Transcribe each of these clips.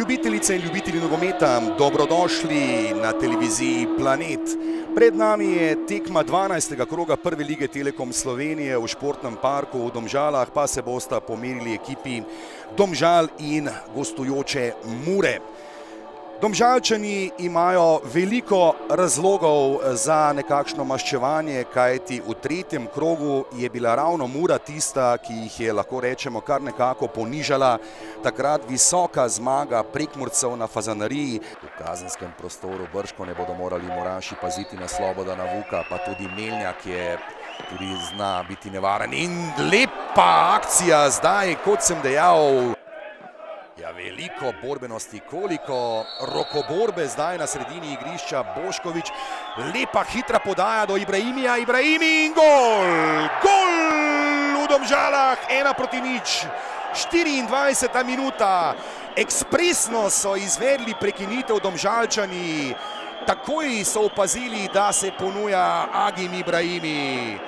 Ljubitelice in ljubitelji nogometa, dobrodošli na televiziji Planet. Pred nami je tekma 12. kroga prve lige Telekom Slovenije v športnem parku v Domžalah, pa se bosta pomerili ekipi Domžal in gostujoče Mure. Domžalčani imajo veliko razlogov za nekakšno maščevanje, kajti v tretjem krogu je bila ravno Mura tista, ki jih je, lahko rečemo, kar nekako ponižala. Takrat visoka zmaga Prekmurcev na Fazanariji. V kazenskem prostoru bržkone bodo morali Muraši paziti na Slobodana Vuka, pa tudi Melnjak je tudi zna biti nevaren. In lepa akcija zdaj, kot sem dejal. Ja, veliko borbenosti, koliko rokoborbe zdaj na sredini igrišča. Bošković, lepa hitra podaja do Ibrahimija, Ibrahimi in gol! Gol v Domžalah, 1:0. 24. minuta. Ekspresno so izvedli prekinitev Domžalčani. Takoj so opazili, da se ponuja Agim Ibrahimi.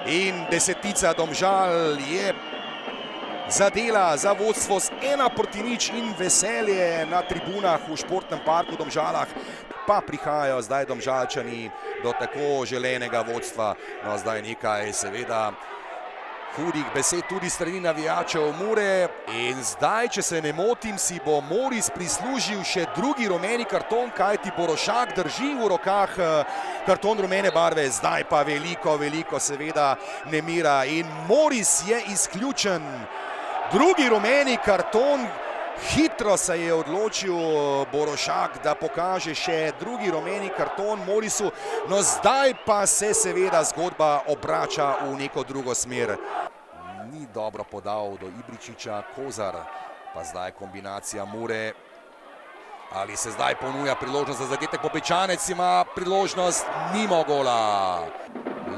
In desetica Domžal je zadela za vodstvo z 1:0 in veselje na tribunah v športnem parku v Domžalah. Pa prihajajo zdaj Domžalčani do tako želenega vodstva. No, zdaj nekaj seveda hudih besed tudi strani navijačev Mure. In zdaj, če se ne motim, si bo Moris prislužil še drugi rumeni karton, kajti Borošak drži v rokah karton rumene barve. Zdaj pa veliko seveda nemira in Moris je izključen. Drugi rumeni karton, hitro se je odločil Borošak, da pokaže še drugi rumeni karton Morisu. No, zdaj pa se seveda zgodba obrača v neko drugo smer. Ni dobro podal do Ibričiča, Kozar, pa zdaj kombinacija Mure. Ali se zdaj ponuja priložnost za zadetek? Popečanec ima priložnost, mimo gola.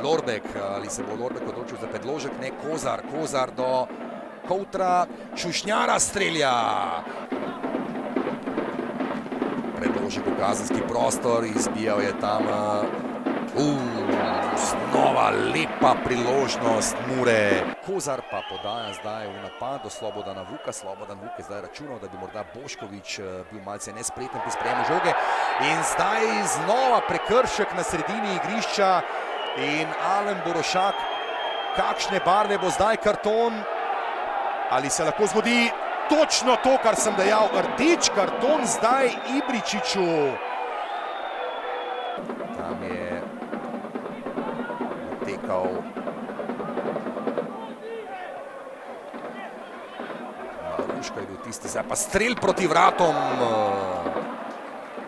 Lorbek, ali se bo Lorbek odločil za predložek? Ne, Kozar do Koutra, Šušnjara strelja. Predložek v kazenski prostor, izbijal je tam. Znova lepa priložnost Mure. Kozar pa podaja zdaj v napad do Slobodana Vuka. Slobodan Vuk je zdaj računal, da bi morda Bošković bil malce nespreten pri sprejemu žoge. In zdaj znova prekršek na sredini igrišča. In Alen Borošak, kakšne barve bo zdaj karton? Ali se lahko zgodi točno to, kar sem dejal, rdeč karton zdaj Ibričiču. Tam je odtekal Maruška, je bil tisti, zdaj pa strel proti vratom.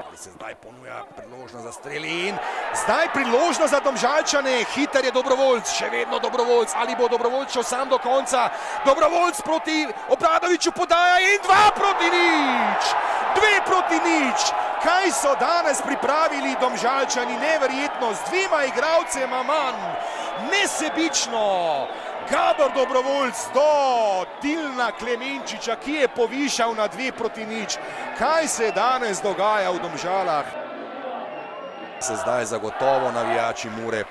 Ali se zdaj ponuja priložnost za strel in zdaj priložnost za Domžalčane. Hiter je Dobrovoljc, še vedno Dobrovoljc. Ali bo Dobrovoljc šel sam do konca? Dobrovoljc proti Obradoviću podaja in 2:0. 2:0. Kaj so danes pripravili Domžalčani? Neverjetno, z dvema igralcema manj. Nesebično. Gabor Dobrovoljc do Tilna Klemenčiča, ki je povišal na 2:0. Kaj se danes dogaja v Domžalah? Se zdaj zagotovo navijači Mure,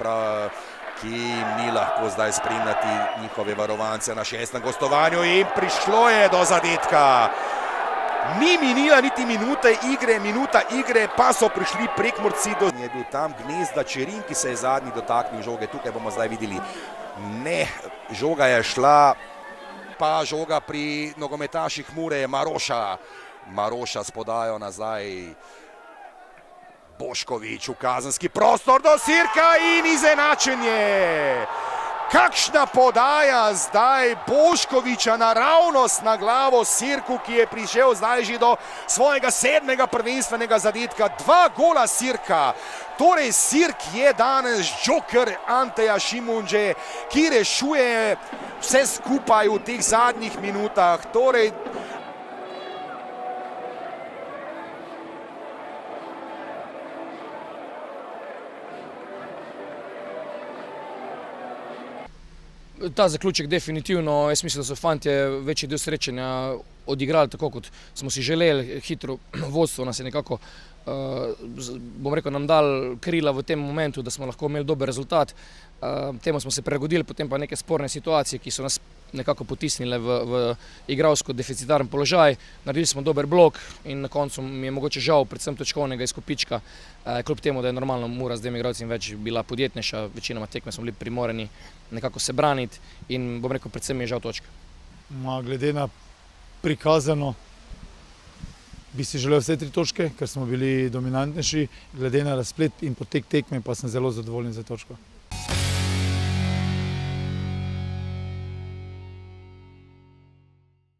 ki ni lahko zdaj spremljati njihove varovance na 6. gostovanju in prišlo je do zadetka. Ni minila niti minuta igre, pa so prišli Prekmurci do... Je bil tam Gnezda Čerin, ki se je zadnji dotaknil žoge. Tukaj bomo zdaj videli. Ne, žoga je šla, pa žoga pri nogometaših Mure, Maroša s podajo nazaj. Bošković v kazenski prostor do Sirka in izenačenje. Kakšna podaja zdaj Boškovića naravnost na glavo Sirku, ki je prišel zdaj že do svojega 7. prvenstvenega zadetka. 2 gola Sirka. Torej Sirk je danes džoker Anteja Šimundže, ki rešuje vse skupaj v teh zadnjih minutah. Torej ta zaključek definitivno, jaz mislim, da so fantje večji del srečanja odigrali tako, kot smo si želeli, hitro vodstvo nas je nekako, bom rekel, nam dal krila v tem momentu, da smo lahko imeli dober rezultat. Temu smo se prilagodili, potem pa neke sporne situacije, ki so nas nekako potisnile v igralsko deficitaren položaj. Naredili smo dober blok in na koncu mi je mogoče žal predvsem točkovnega izkupička, kljub temu, da je normalno Mura z dvema igralcem več bila podjetnejša, večinoma tekme smo bili primorani nekako se braniti in bom rekel, predvsem mi je žal točka. Glede na prikazano bi si želel vse 3 točke, ker smo bili dominantnejši, glede na razplet in potek tekme pa sem zelo zadovoljen za točko.